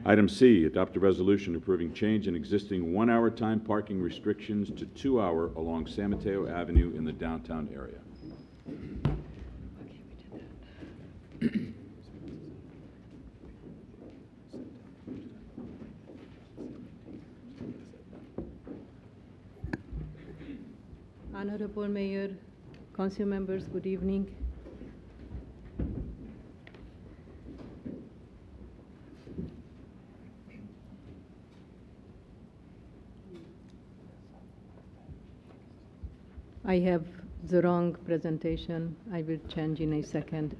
Item C, adopt a resolution approving change in existing one-hour time parking restrictions to 2-hour along San Mateo Avenue in the downtown area. Honorable Mayor, Council members, good evening. I have the wrong presentation. I will change in a second.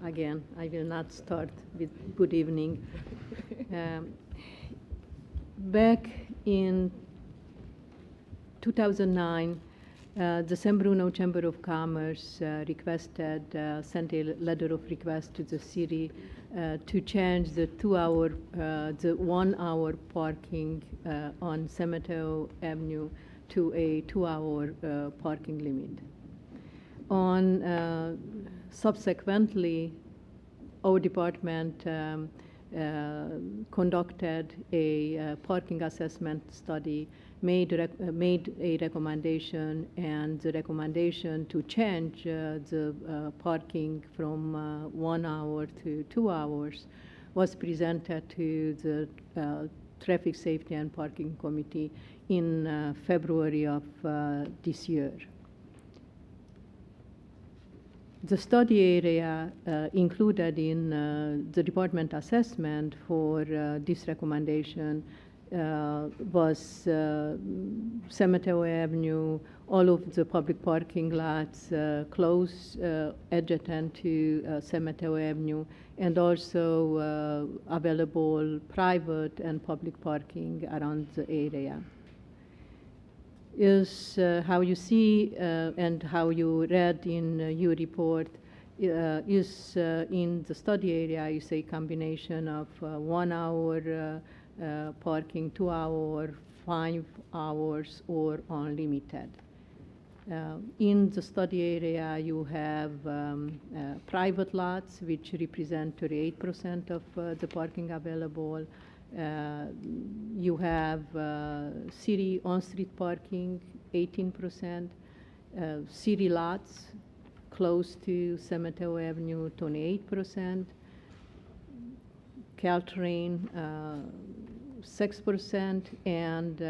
Again, I will not start with good evening. Back in 2009, the San Bruno Chamber of Commerce sent a letter of request to the city to change the 1-hour parking on San Mateo Avenue to a 2-hour parking limit. Subsequently, our department conducted a parking assessment study, made a recommendation, and the recommendation to change the parking from 1 hour to 2 hours was presented to the Traffic Safety and Parking Committee in February of this year. The study area included in the department assessment for this recommendation was San Mateo Avenue, all of the public parking lots close adjacent to San Mateo Avenue, and also available private and public parking around the area. Is how you see and how you read in your report is in the study area is a combination of 1 hour parking, 2 hour, 5 hours, or unlimited. In the study area, you have private lots, which represent 38% of the parking available. You have city on-street parking, 18%, city lots close to San Mateo Avenue, 28%, Caltrain, 6%, and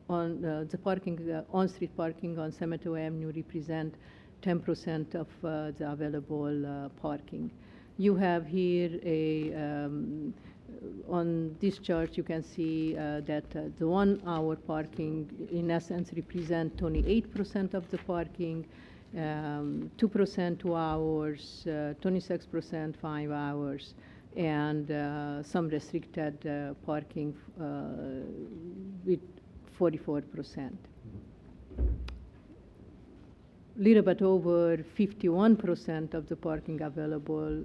on the parking, on-street parking on San Mateo Avenue represent 10% of the available parking. You have here on this chart, you can see that the 1 hour parking, in essence, represent 28% of the parking, 2% 2 hours, 26% 5 hours, and some restricted parking with 44%. Little bit over 51% of the parking available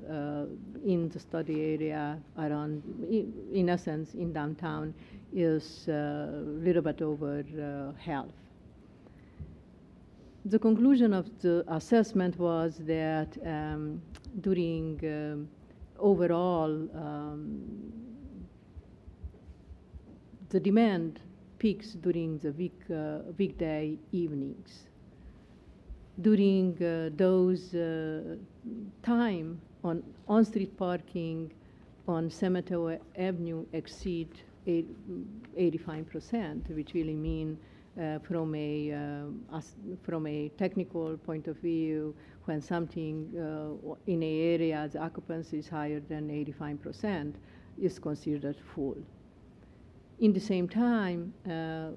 in the study area around, in essence, in downtown, is little bit over half. The conclusion of the assessment was that during overall the demand peaks during the weekday evenings. During those time on-street parking on San Mateo Avenue exceed 85%, which really mean from a technical point of view, when something in an area the occupancy is higher than 85%, is considered full. In the same time,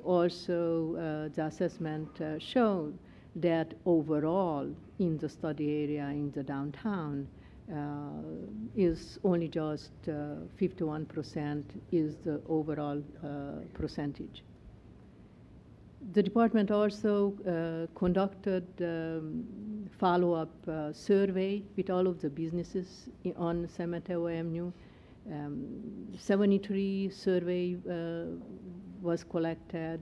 also the assessment showed that overall in the study area in the downtown is only just 51% is the overall percentage. The department also conducted follow-up survey with all of the businesses on San Mateo Avenue. 73 survey was collected.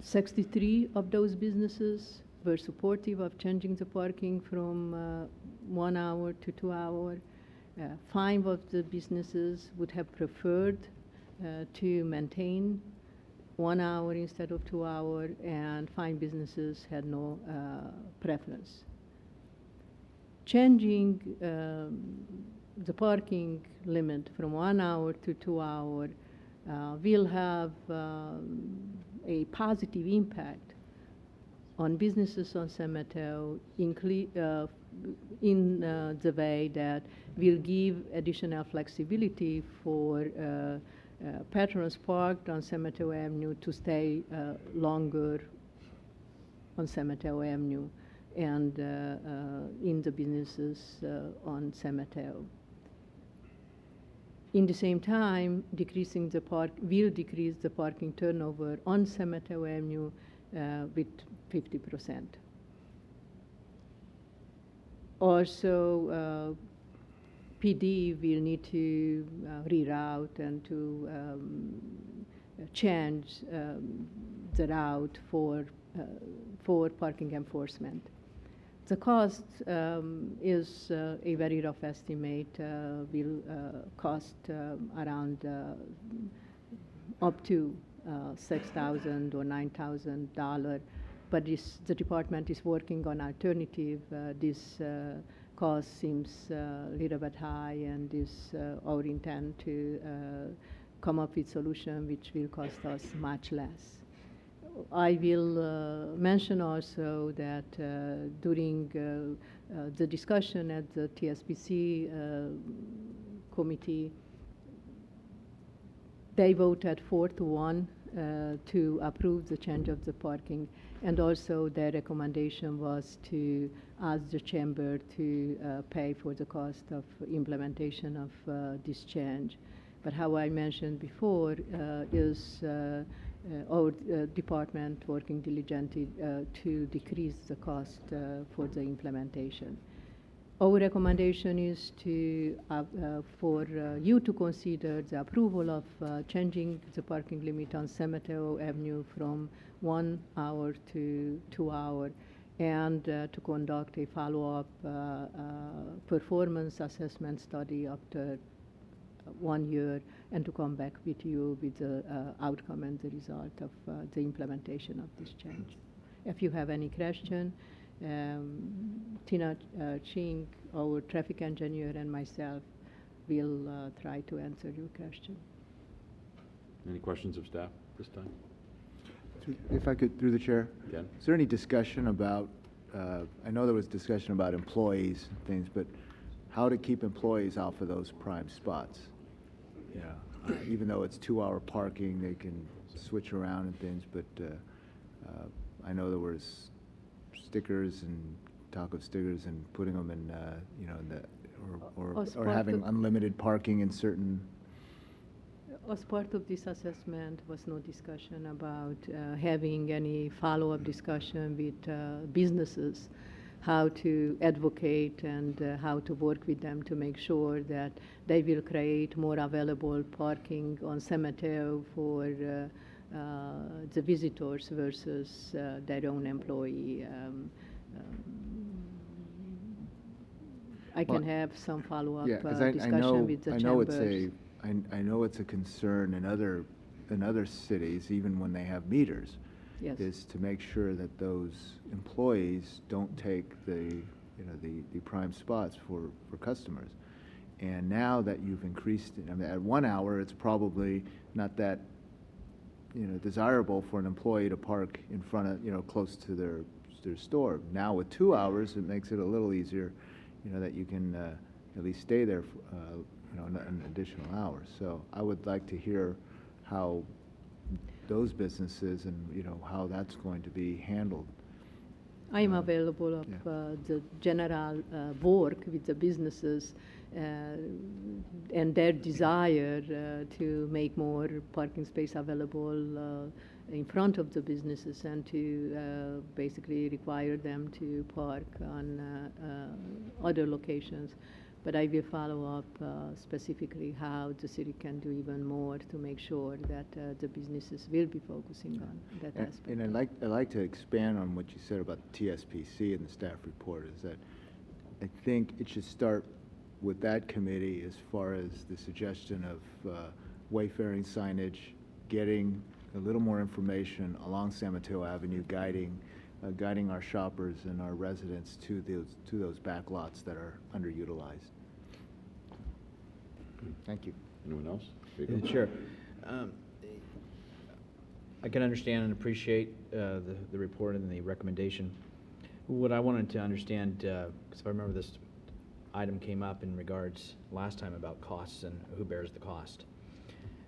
63 of those businesses were supportive of changing the parking from 1 hour to 2 hour. 5 of the businesses would have preferred to maintain 1 hour instead of 2 hours, and 5 businesses had no preference. Changing the parking limit from 1 hour to 2 hours will have a positive impact on businesses on San Mateo in the way that will give additional flexibility for patrons parked on San Mateo Avenue to stay longer on San Mateo Avenue and in the businesses on San Mateo. In the same time, decreasing the will decrease the parking turnover on San Mateo Avenue with 50%. Also, PD will need to reroute and to change the route for parking enforcement. The cost is a very rough estimate, will cost around up to $6,000 or $9,000, but the department is working on alternative. This cost seems a little bit high, and is our intent to come up with solution which will cost us much less. I will mention also that during the discussion at the TSPC committee, they voted 4-1 to approve the change of the parking, and also their recommendation was to ask the chamber to pay for the cost of implementation of this change. But how I mentioned before is our department working diligently to decrease the cost for the implementation. Our recommendation is to for you to consider the approval of changing the parking limit on San Mateo Avenue from 1 hour to 2 hours, and to conduct a follow-up performance assessment study after 1 year, and to come back with you with the outcome and the result of the implementation of this change. If you have any question, Tina Ching, our traffic engineer, and myself will try to answer your question. Any questions of staff this time? If I could, through the chair. Again? Is there any discussion about, I know there was discussion about employees and things, but how to keep employees off of those prime spots? Yeah, even though it's 2-hour parking, they can switch around and things, but I know there was stickers and talk of stickers and putting them in, you know, in the, or having unlimited parking in certain. As part of this assessment was no discussion about having any follow-up discussion with businesses, how to advocate and how to work with them to make sure that they will create more available parking on San Mateo for the visitors versus their own employee. I can have some follow-up discussion with the chambers. I know it's a concern in other cities, even when they have meters. Yes. Is to make sure that those employees don't take the prime spots for customers. And now that you've increased it, I mean, at 1 hour, it's probably not that desirable for an employee to park in front of close to their store. Now with 2 hours, it makes it a little easier, that you can at least stay there for, an additional hour. So I would like to hear how those businesses and how that's going to be handled. I am available of the general work with the businesses and their desire to make more parking space available in front of the businesses, and to basically require them to park on other locations. But I will follow up specifically how the city can do even more to make sure that the businesses will be focusing on that aspect. And I'd like to expand on what you said about TSPC and the staff report, is that I think it should start with that committee as far as the suggestion of wayfaring signage, getting a little more information along San Mateo Avenue, guiding our shoppers and our residents to those back lots that are underutilized. Thank you. Anyone else? Jacob? Sure. I can understand and appreciate the report and the recommendation. What I wanted to understand, because if I remember this item came up in regards last time about costs and who bears the cost.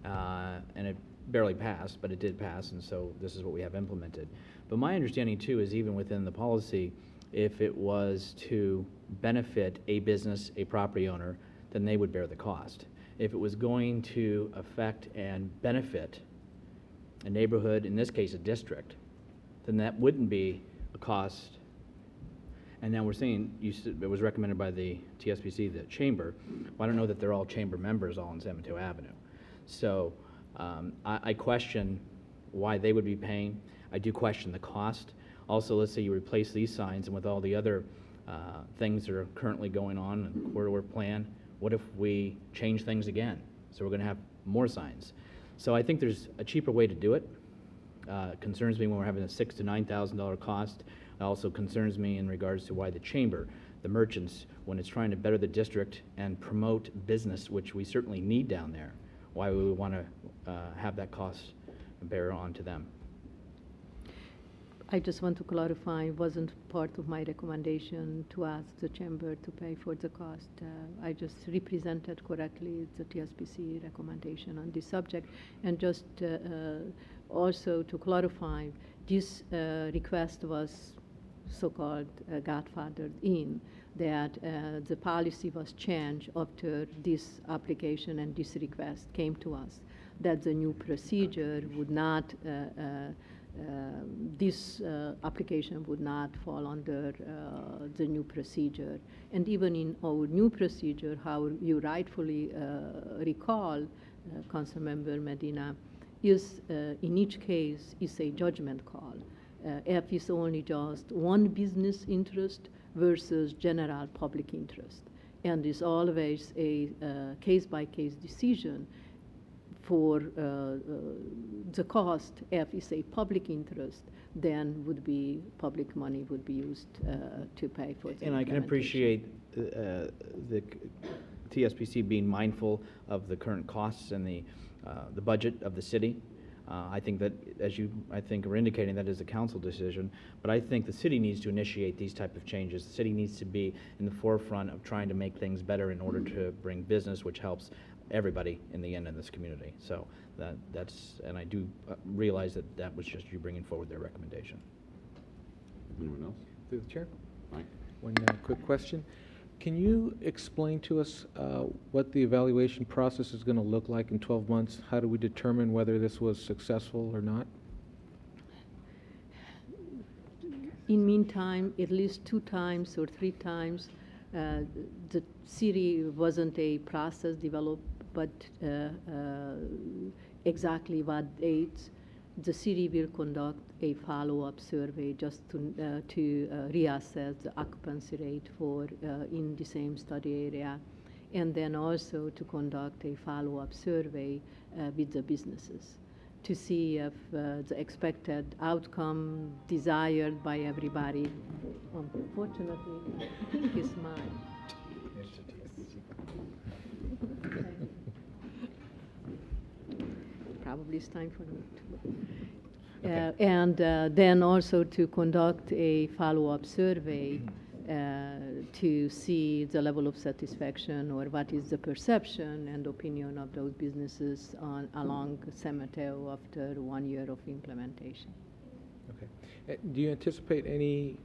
And it barely passed, but it did pass, and so this is what we have implemented. But my understanding too is even within the policy, if it was to benefit a business, a property owner, then they would bear the cost. If it was going to affect and benefit a neighborhood, in this case a district, then that wouldn't be a cost. And now we're saying, it was recommended by the TSPC, the chamber. Well, I don't know that they're all chamber members all on San Mateo Avenue. So I question why they would be paying. I do question the cost. Also, let's say you replace these signs, and with all the other things that are currently going on in the corridor plan, what if we change things again? So we're going to have more signs. So I think there's a cheaper way to do it. Concerns me when we're having a $6,000 to $9,000 cost. It also concerns me in regards to why the chamber, the merchants, when it's trying to better the district and promote business, which we certainly need down there, why we would want to have that cost bear on to them. I just want to clarify, it wasn't part of my recommendation to ask the chamber to pay for the cost. I just represented correctly the TSPC recommendation on this subject. And just also to clarify, this request was so-called godfathered in, that the policy was changed after this application and this request came to us, that the new procedure would not this application would not fall under the new procedure. And even in our new procedure, how you rightfully recall, Councilmember Medina, is in each case is a judgment call. If it's only just one business interest versus general public interest. And it's always a case-by-case decision for the cost. If it's a public interest, then would be public money would be used to pay for the And I can appreciate the TSPC being mindful of the current costs and the budget of the city. I think that, as you, I think, are indicating, that is a council decision, but I think the city needs to initiate these type of changes. The city needs to be in the forefront of trying to make things better in order to bring business, which helps everybody in the end in this community. So that's, and I do realize that that was just you bringing forward their recommendation. Anyone else? Through the chair. Mike? One quick question. Can you explain to us what the evaluation process is going to look like in 12 months? How do we determine whether this was successful or not? In meantime, at least 2 times or 3 times, the city wasn't a process developed, but exactly what dates. The city will conduct a follow-up survey just to reassess the occupancy rate for in the same study area, and then also to conduct a follow-up survey with the businesses to see if the expected outcome desired by everybody, unfortunately, I think is mine. Probably it's time for me to. Okay. And then also to conduct a follow-up survey to see the level of satisfaction or what is the perception and opinion of those businesses along San Mateo after 1 year of implementation. Okay. Do you anticipate any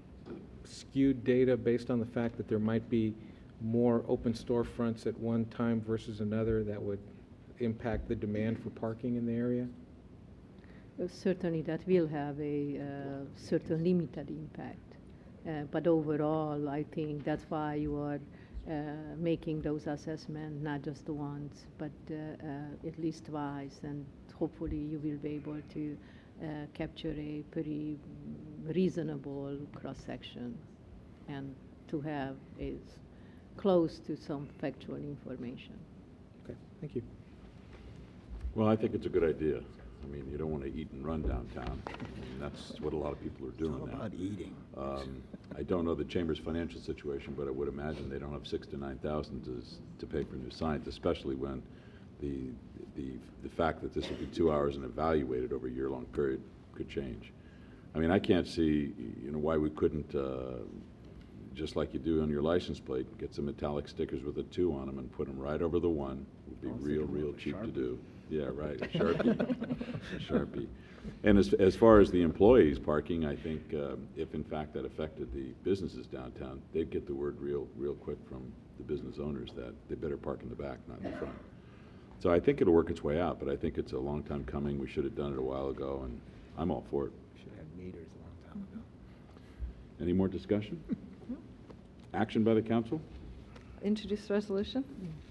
skewed data based on the fact that there might be more open storefronts at one time versus another that would impact the demand for parking in the area? Certainly that will have a certain limited impact. But overall, I think that's why you are making those assessments, not just the once, but at least twice, and hopefully you will be able to capture a pretty reasonable cross-section and to have a close to some factual information. Okay, thank you. Well, I think it's a good idea. I mean, you don't want to eat and run downtown. I mean, that's what a lot of people are doing now. It's all about eating. I don't know the Chamber's financial situation, but I would imagine they don't have 6 to 9,000 to pay for new signs, especially when the fact that this will be 2 hours and evaluated over a year-long period could change. I mean, I can't see, why we couldn't, just like you do on your license plate, get some metallic stickers with a 2 on them and put them right over the 1. Would be real cheap to do. Yeah, right, a Sharpie. A Sharpie. And as far as the employees parking, I think if in fact that affected the businesses downtown, they'd get the word real quick from the business owners that they better park in the back, not in the front. So I think it'll work its way out, but I think it's a long time coming. We should have done it a while ago, and I'm all for it. Should have had meters a long time ago. Any more discussion? Action by the council? Introduce resolution?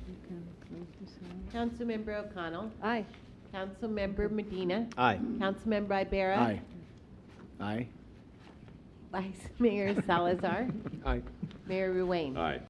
You can close this out. Councilmember O'Connell. Aye. Councilmember Medina. Aye. Councilmember Ibera. Aye. Aye. Vice Mayor Salazar. Aye. Mayor Ruane. Aye.